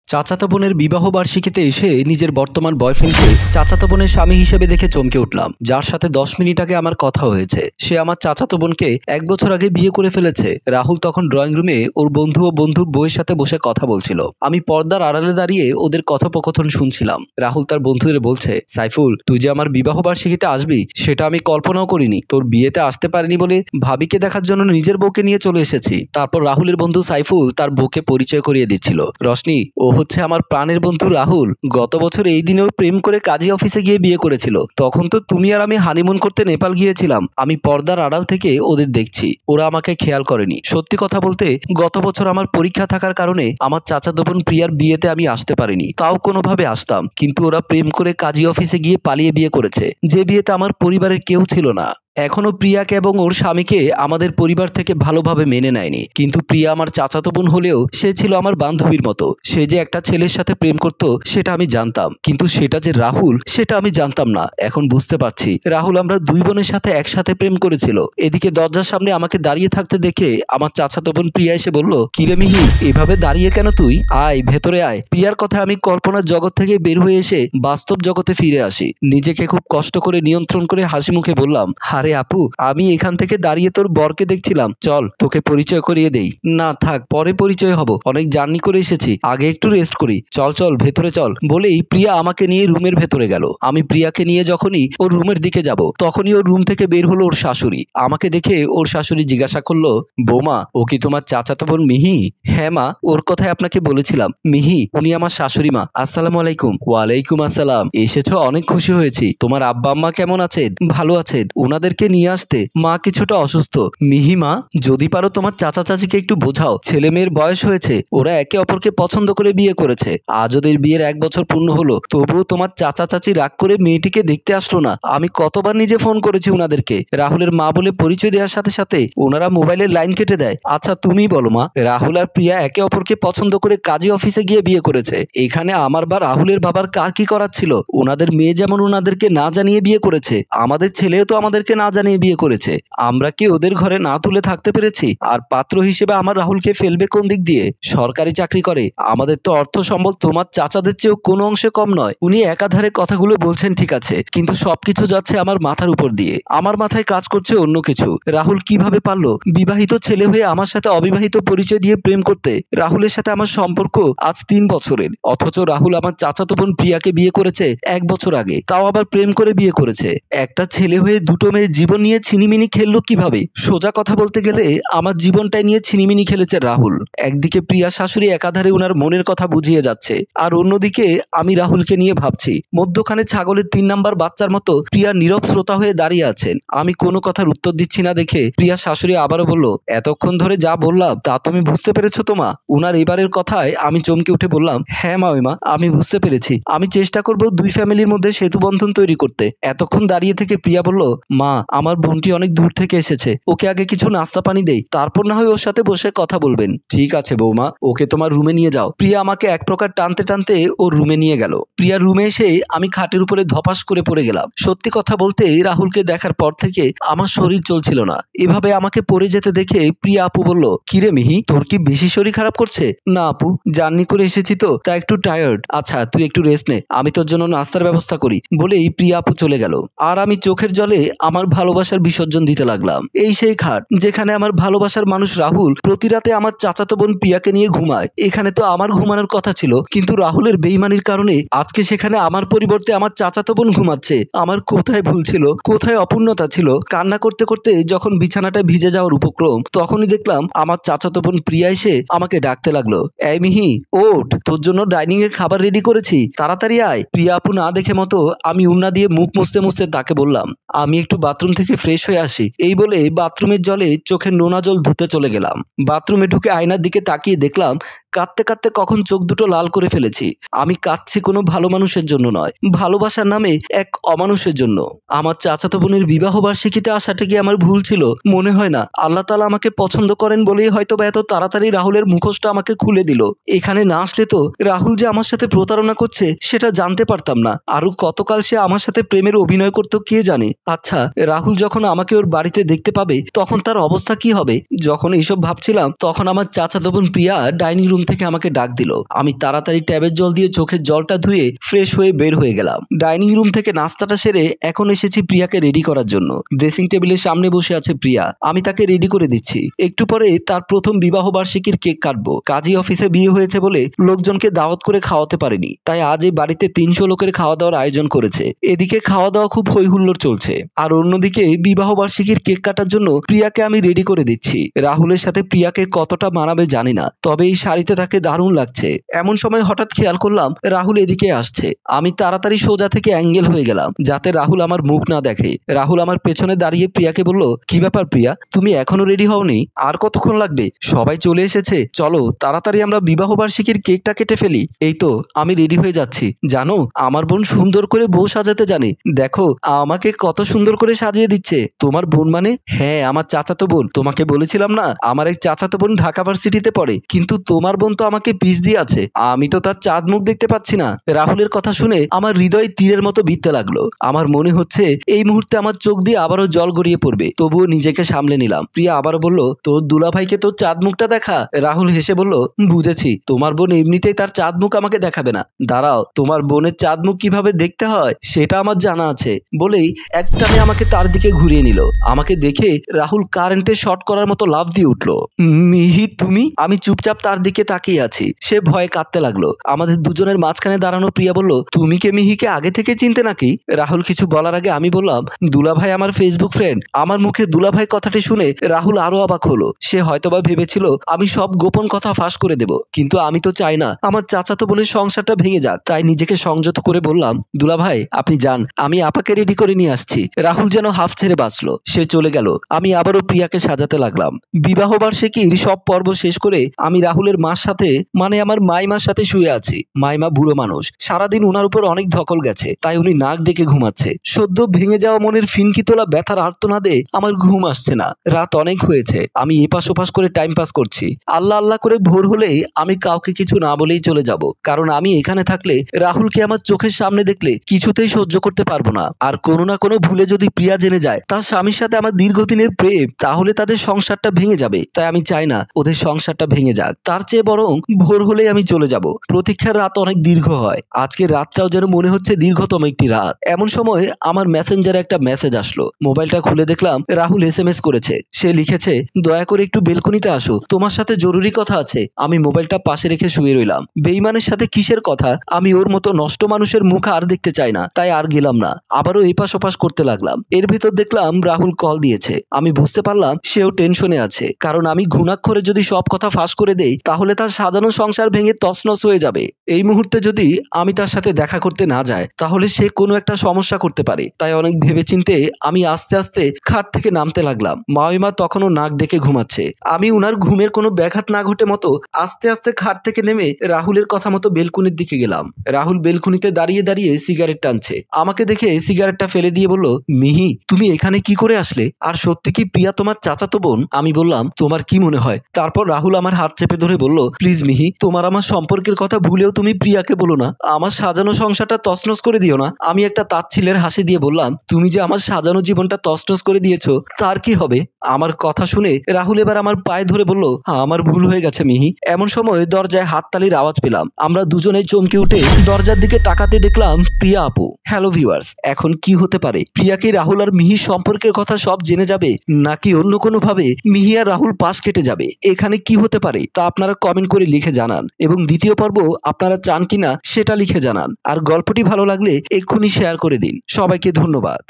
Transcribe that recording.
চাচাতো বোনের বিবাহ বার্ষিকীতে এসে নিজের বর্তমান বয়ফ্রেন্ডকে চাচাতো বোনের স্বামী হিসেবে দেখে চমকে উঠলাম। যার সাথে 10 মিনিট আগে আমার কথা হয়েছে, সে আমার চাচাতো বোনকে 1 বছর আগে বিয়ে করে ফেলেছে। রাহুল তখন ড্রয়িং রুমে ওর বন্ধু ও বন্ধুর বউয়ের সাথে বসে কথা বলছিল। আমি পর্দার আড়ালে দাঁড়িয়ে ওদের কথোপকথন শুনছিলাম। রাহুল তার বন্ধুদের বলছে, সাইফুল, তুই যে আমার বিবাহ বার্ষিকীতে আসবি সেটা আমি কল্পনাও করিনি। তোর বিয়েতে আসতে পারিনি বলে ভাবিকে দেখার জন্য নিজের বউকে নিয়ে চলে এসেছি। তারপর রাহুলের বন্ধু সাইফুল তার বউকে পরিচয় করিয়ে দিচ্ছিল। রশনি, ও হচ্ছে আমার প্রাণের বন্ধু রাহুল। গত বছর এই দিনেও প্রেম করে কাজী অফিসে গিয়ে বিয়ে করেছিল। তখন তো তুমি আর আমি হানিমুন করতে নেপাল গিয়েছিলাম। আমি পর্দার আড়াল থেকে ওদের দেখছি, ওরা আমাকে খেয়াল করেনি। সত্যি কথা বলতে গত বছর আমার পরীক্ষা থাকার কারণে আমার চাচাতো বোন প্রিয়ার বিয়েতে আমি আসতে পারিনি। তাও কোনোভাবে আসতাম, কিন্তু ওরা প্রেম করে কাজী অফিসে গিয়ে পালিয়ে বিয়ে করেছে, যে বিয়েতে আমার পরিবারের কেউ ছিল না। এখনো প্রিয়াকে এবং ওর স্বামীকে আমাদের পরিবার থেকে ভালোভাবে মেনে নেয়নি। কিন্তু প্রিয়া আমার চাচাতো বোন হলেও সে ছিল আমার বান্ধবীর মতো। সে যে একটা ছেলের সাথে প্রেম করত সেটা আমি জানতাম, কিন্তু সেটা যে রাহুল সেটা আমি জানতাম না। এখন বুঝতে পারছি রাহুল আমরা দুই বোনের সাথে একসাথে প্রেম করেছিল। এদিকে দরজার সামনে আমাকে দাঁড়িয়ে থাকতে দেখে আমার চাচাতো বোন প্রিয়া এসে বলল, কিরে মিহি, এভাবে দাঁড়িয়ে কেন তুই? আয়, ভেতরে আয়। প্রিয়ার কথা আমি কল্পনার জগৎ থেকে বের হয়ে এসে বাস্তব জগতে ফিরে আসি। নিজেকে খুব কষ্ট করে নিয়ন্ত্রণ করে হাসি মুখে বললাম, আরে আপু, আমি এখান থেকে দাঁড়িয়ে তোর বরকে দেখছিলাম। চল তোকে পরিচয় করিয়ে দেই। না থাক, পরে পরিচয় হব, অনেক জার্নি করে এসেছি, আগে একটু রেস্ট করি। চল চল ভেতরে চল। বলেই প্রিয়া আমাকে নিয়ে রুমের ভেতরে গেল। আমি প্রিয়াকে নিয়ে যখনই ওর রুমের দিকে যাব, তখনই ওর রুম থেকে বের হলো ওর শাশুড়ি। আমাকে দেখে ওর শাশুড়ি জিজ্ঞাসা করলো, বৌমা, ও কি তোমার চাচাতো বোন মিহি? হ্যাঁ মা, ওর কথাই আপনাকে বলেছিলাম। মিহি, উনি আমার শাশুড়ি মা। আসসালামু আলাইকুম। ওয়ালাইকুম আসসালাম। এসেছো, অনেক খুশি হয়েছি। তোমার আব্বা আম্মা কেমন আছেন? ভালো আছেন। ওনাদেরকে নিয়ে আসতে, মা কিছুটা অসুস্থ। মিহিমা, যদি পারো তোমার চাচা চাচিকে একটু বোঝাও, ছেলে মেয়ের বয়স হয়েছে, ওরা একে অপরকে পছন্দ করে বিয়ে করেছে। আজ ওদের বিয়ের 1 বছর পূর্ণ হলো, তবুও তোমার চাচা চাচি রাগ করে মেয়েটিকে দেখতে আসলো না। আমি কতবার নিজে ফোন করেছি ওনাদেরকে। রাহুলের মা বলে পরিচয় দেওয়ার সাথে সাথে ওনারা মোবাইলের লাইন কেটে দেয়। আচ্ছা তুমি বলো মা, রাহুল আর প্রিয়া একে অপরকে পছন্দ করে কাজী অফিসে গিয়ে বিয়ে করেছে। এখানে আমার বা রাহুলের বাবার কার কি করার ছিল? ওনাদের মেয়ে যেমন ওনাদেরকে না জানিয়ে বিয়ে করেছে, আমাদের ছেলেও তো আমাদেরকে না জানিয়ে বিয়ে করেছে। আমরা কি ওদের ঘরে না তুলে থাকতে পেরেছি? আর পাত্র হিসেবে আমার রাহুলকে ফেলবে কোন দিক দিয়ে? সরকারি চাকরি করে, আমাদের তো অর্থ সম্বল তোমার চাচাদের চেয়েও কোনো অংশে কম নয়। উনি একাধারে কথাগুলো বলছেন ঠিক আছে, কিন্তু সবকিছু যাচ্ছে আমার মাথার উপর দিয়ে। আমার মাথায় কাজ করছে অন্য কিছু। রাহুল কিভাবে পারলো বিবাহিত ছেলে হয়ে আমার সাথে অবিবাহিত পরিচয় দিয়ে প্রেম করতে? রাহুলের সাথে আমার সম্পর্ক আজ 3 বছরের, অথচ রাহুল আমার চাচাতো বোন প্রিয়াকে বিয়ে করেছে 1 বছর আগে, তাও আবার প্রেম করে বিয়ে করেছে। একটা ছেলে হয়ে দুটো মেয়ের জীবন নিয়ে ছিনিমিনি খেললো কিভাবে? সোজা কথা বলতে গেলে আমার জীবনটাই নিয়ে ছিনিমিনি খেলেছে রাহুল। একদিকে প্রিয়া শাশুড়ি একাধারে ওনার মনের কথা বুঝিয়ে যাচ্ছে, আর অন্যদিকে আমি রাহুলকে নিয়ে ভাবছি। মধ্যখানে ছাগলের 3 নাম্বার বাচ্চার মতো প্রিয়া নীরব শ্রোতা হয়ে দাঁড়িয়ে আছেন। আমি কোনো কথার উত্তর দিচ্ছি না দেখে প্রিয়া শাশুড়ি আবারও বলল, এতক্ষণ ধরে যা বললাম তা তুমি বুঝতে পেরেছো তো মা? উনার এবারের কথায় আমি চমকে উঠে বললাম, হ্যাঁ মা, আমি বুঝতে পেরেছি। আমি চেষ্টা করব দুই ফ্যামিলির মধ্যে সেতু বন্ধন তৈরি করতে। এতক্ষণ দাঁড়িয়ে থেকে প্রিয়া বলল, মা, আমার বোনটি অনেক দূর থেকে এসেছে, ওকে আগে কিছু নাস্তা পানি দেই, তারপর না হয় ওর সাথে বসে কথা বলবেন। ঠিক আছে বৌমা, ওকে তোমার রুমে নিয়ে যাও। প্রিয়া আমাকে এক প্রকার টানতে টানতে ওর রুমে নিয়ে গেল। প্রিয়ার রুমে এসে আমি খাটের উপরে ধপাস করে পড়ে গেলাম। সত্যি কথা বলতে রাহুলকে দেখার পর থেকে আমার শরীর চলছিল না। এভাবে আমাকে পড়ে যেতে দেখে প্রিয়া আপু বলল, কিরে মিহি, তোর কি বেশি শরীর খারাপ করছে? না আপু, জার্নি করে এসেছি তো, তা একটু টায়ার্ড। আচ্ছা তুই একটু রেস্ট নে, আমি তোর জন্য নাস্তার ব্যবস্থা করি। বলেই প্রিয়া আপু চলে গেল। আর আমি চোখের জলে আমার ভালোবাসার বিসর্জন দিতে লাগলাম। এই সেই খাট যেখানে আমার ভালোবাসার মানুষ রাহুল প্রতি রাতে আমার চাচাতো বোন প্রিয়াকে নিয়ে ঘুমায়। এখানে তো আমার ঘুমানোর কথা ছিল, কিন্তু রাহুলের বেইমানির কারণে আজকে সেখানে আমার পরিবর্তে আমার চাচাতো বোন ঘুমাচ্ছে। আমার কোথায় ভুল ছিল, কোথায় অপূর্ণতা ছিল? কান্না করতে করতে যখন বিছানাটা ভিজে যাওয়ার উপক্রম, তখনই দেখলাম আমার চাচাতো বোন প্রিয়া এসে আমাকে ডাকতে লাগলো, এই মিহি, ওঠ, তোর জন্য ডাইনিং এ খাবার রেডি করেছি, তাড়াতাড়ি আয়। প্রিয়া আপু না দেখে মতো আমি উন্না দিয়ে মুখ মুছতে মুছতে তাকে বললাম, আমি একটু বাথরুম থেকে ফ্রেশ হয়ে আসি। এই বলে বাথরুমের জলে চোখের নোনা জল ধুতে চলে গেলাম। বাথরুমে ঢুকে আয়নার দিকে তাকিয়ে দেখলাম কাঁদতে কাঁদতে কখন চোখ দুটো লাল করে ফেলেছি। আমি কাঁদছি কোনো ভালো মানুষের জন্য নয়, ভালোবাসার নামে এক অমানুষের জন্য। আমার চাচাতো বোনের বিবাহ বার্ষিকীতে আসাটা কি আমার ভুল ছিল? মনে হয় না। আল্লাহ তাআলা আমাকে পছন্দ করেন বলেই হয়তো বা এত তাড়াতাড়ি রাহুলের মুখোশটা আমাকে খুলে দিল। এখানে না আসলে তো রাহুল যে আমার সাথে প্রতারণা করছে সেটা জানতে পারতাম না। আরো কতকাল সে আমার সাথে প্রেমের অভিনয় করতো কে জানে। আচ্ছা, রাহুল যখন আমাকে ওর বাড়িতে দেখতে পাবে তখন তার অবস্থা কি হবে। যখন এইসব ভাবছিলাম তখন আমার চাচাতো বোন প্রিয়া ডাইনিং রুম থেকে আমাকে ডাক দিল। আমি তাড়াতাড়ি ট্যাবের জল দিয়ে চোখের জলটা ধুয়ে ফ্রেশ হয়ে বের হয়ে গেলাম। ডাইনিং রুম থেকে নাস্তাটা সেরে এখন এসেছি প্রিয়াকে রেডি করার জন্য। ড্রেসিং টেবিলের সামনে বসে আছে প্রিয়া, আমি তাকে রেডি করে দিচ্ছি। একটু পরে তার প্রথম বিবাহ বার্ষিকীর কেক কাটবো। কাজী অফিসে বিয়ে হয়েছে বলে লোকজনকে দাওয়াত করে খাওয়াতে পারেনি, তাই আজ এই বাড়িতে 300 লোকের খাওয়া দাওয়ার আয়োজন করেছে। এদিকে খাওয়া দাওয়া খুব হই হুল্লোড় চলছে, আর অন্যদিকে বিবাহ বার্ষিকীর কেক কাটার জন্য প্রিয়াকে আমি রেডি করে দিচ্ছি। রাহুলের সাথে প্রিয়াকে কতটা মানাবে জানি না, তবে এই শাড়িতে তাকে দারুণ লাগছে। এমন সময় হঠাৎ খেয়াল করলাম রাহুল এদিকে আসছে। আমি তাড়াতাড়ি সোজা থেকে অ্যাঙ্গেল হয়ে গেলাম যাতে রাহুল আমার মুখ না দেখে। রাহুল আমার পেছনে দাঁড়িয়ে প্রিয়াকে বলল, কি ব্যাপার প্রিয়া, তুমি এখনো রেডি হওনি? আর কতক্ষণ লাগবে? সবাই চলে এসেছে, চলো তাড়াতাড়ি আমরা বিবাহ বার্ষিকীর কেকটা কেটে ফেলি। এই তো আমি রেডি হয়ে যাচ্ছি। জানো আমার বোন সুন্দর করে বউ সাজাতে জানে, দেখো আমাকে কত সুন্দর করে সাজিয়ে দিচ্ছে। তোমার বোন মানে? হ্যাঁ আমার চাচাতো বোন। তোমাকে বলেছিলাম না আমার এক চাচাতো বোন ঢাকা ভার্সিটিতে পড়ে, কিন্তু তোমার বোন তো আমাকে পিছ দিয়ে আছে, আমি তো তার চাঁদ মুখ দেখতে পাচ্ছি না। রাহুলের কথা শুনে আমার হৃদয় তীরের মতো বিঁধতে লাগলো। আমার মনে হচ্ছে এই মুহূর্তে আমার চোখ দিয়ে আবারও জল গড়িয়ে পড়বে, তবুও নিজেকে সামলে নিলাম। প্রিয়া আবারও বলল, তোর দুলাভাইকে তোর চাঁদ মুখটা দেখা। রাহুল হেসে বলল, বুঝেছি, তোমার বোন এমনিতেই তার চাঁদ মুখ আমাকে দেখাবে না, দাঁড়াও তোমার বোনের চাঁদ মুখ কিভাবে দেখতে হয় সেটা আমার জানা আছে। বলেই একটানে আমাকে তার দিকে ঘুরিয়ে নিল। আমাকে দেখে রাহুল কারেন্টে শর্ট করার মতো লাফ দিয়ে উঠলো। মিহি তুমি? আমি চুপচাপ তার দিকে তাকিয়ে আছি। সে ভয়ে কাঁদতে লাগলো। আমাদের দুজনের মাঝখানে দাঁড়ানো প্রিয়া বলল, তুমি কে মিহিকে আগে থেকে চিনতে নাকি? রাহুল কিছু বলার আগে আমি বললাম, দুলাভাই আমার ফেসবুক ফ্রেন্ড। আমার মুখে দুলাভাই কথাটি শুনে রাহুল আরো অবাক হলো। সে হয়তোবা ভেবেছিল আমি সব গোপন কথা ফাঁস করে দেব, কিন্তু আমি তো চাই না আমার চাচাতো বোনের সংসারটা ভেঙে যাক। তাই নিজেকে সংযত করে বললাম, দুলাভাই আপনি যান, আমি আপাকে রেডি করে নিয়ে আসছি। রাহুল যেন হাফ ছেড়ে বাঁচলো। সে চলে গেল। আমি আবারও প্রিয়াকে সাজাতে লাগলাম। বিবাহ বার্ষিকীর সব পর্ব শেষ করে আমি রাহুলের মার সাথে, মানে আমার মাইমার সাথে শুয়ে আছি। মাইমা বুড়ো মানুষ, সারাদিন উনার উপর অনেক ধকল গেছে, তাই উনি নাক ডেকে ঘুমাচ্ছে। সদ্য ভেঙে যাওয়া মনের ফিনকি তোলা ব্যথার আর্তনাদে আমার ঘুম আসছে না। রাত অনেক হয়েছে, আমি এপাশ ওপাশ করে টাইম পাস করছি। আল্লাহ আল্লাহ করে ভোর হলেই আমি কাউকে কিছু না বলেই চলে যাব, কারণ আমি এখানে থাকলে রাহুলকে আমার চোখের সামনে দেখলে কিছুতেই সহ্য করতে পারবো না। আর কোনো না কোনো ভুলে যদি প্রিয়া জেনে যায় তার স্বামীর সাথে আমার দীর্ঘদিনের প্রেম, তাহলে তাদের সংসারটা ভেঙে যাবে। তাই আমি চাই না ওদের সংসারটা ভেঙে যাক। তার চেয়ে বরং ভোর হলেই আমি চলে যাব। প্রতীক্ষার রাত অনেক দীর্ঘ হয়, আজকের রাতটাও যেন মনে হচ্ছে দীর্ঘতম একটি রাত। এমন সময় আমার মেসেঞ্জারে একটা মেসেজ আসলো। মোবাইলটা খুলে দেখলাম রাহুল SMS করেছে। সে লিখেছে, দয়া করে একটু বেলকনিতে আসো, তোমার সাথে জরুরি কথা আছে। আমি মোবাইলটা পাশে রেখে শুয়ে রইলাম। বেঈমানের সাথে কিসের কথা? আমি ওর মতো নষ্ট মানুষের মুখ আর দেখতে চাই না, তাই আর গেলাম না। আবারও এপাশ ওপাশ করতে লাগলাম। এর ভিতর দেখলাম রাহুল কল দিয়েছে। আমি বুঝতে পারলাম সেও টেনশনে আছে, কারণ আমি ঘুণাক্ষরে যদি সব কথা ফাঁস করে দেই তাহলে তার সাজানো সংসার ভেঙে তছনছ হয়ে যাবে। এই মুহূর্তে যদি আমি তার সাথে দেখা করতে না যাই তাহলে সে কোনো একটা সমস্যা করতে পারে। তাই অনেক ভেবেচিন্তে আমি আস্তে আস্তে খাট থেকে নামতে লাগলাম। মাইমা তখনও নাক ডেকে ঘুমাচ্ছে। আমি উনার ঘুমের কোনো ব্যাঘাত না ঘটে মতো আস্তে আস্তে খাট থেকে নেমে রাহুলের কথা মতো বেলকুনির দিকে গেলাম। রাহুল বেলকুনিতে দাঁড়িয়ে দাঁড়িয়ে সিগারেট টানছে। আমাকে দেখে সিগারেটটা ফেলে দিয়ে বলল, মিহি তুমি এখানে কি করে আসলে? আর সত্যি কি প্রিয়া তোমার চাচাতো বোন? আমি বললাম, তোমার কি মনে হয়? তারপর রাহুল আমার হাত চেপে ধরে বলল, প্লিজ মিহি, তোমার আমার সম্পর্কের কথা ভুলেও তুমি প্রিয়াকে বলো না। আমার সাজানো সংসারটা তছনছ করে দিও না। আমি একটা তাচ্ছিলের হাসি দিয়ে বললাম, তুমি যে আমার সাজানো জীবনটা তছনছ করে দিয়েছো তার কি হবে? আমার কথা শুনে রাহুল এবার আমার পায়ে ধরে বলল, আমার ভুল হয়ে গেছে মিহি। এমন সময় দরজায় হাততালির আওয়াজ পেলাম। আমরা দুজনেই চমকে উঠে দরজার দিকে তাকাতে দেখলাম প্রিয়া আপু। হ্যালো ভিউয়ার্স, এখন কি হতে পারে? প্রিয়া কি রাহুল আর মিহির সম্পর্কের কথা সব জেনে যাবে, নাকি অন্য কোনো ভাবে মিহি আর রাহুল পাশ কেটে যাবে? এখানে কি হতে পারে তা আপনারা কমেন্ট করে লিখে জানান, এবং দ্বিতীয় পর্ব আপনারা চান কিনা সেটা লিখে জানান। আর গল্পটি ভালো লাগলে এক্ষুনি শেয়ার করে দিন। সবাইকে ধন্যবাদ।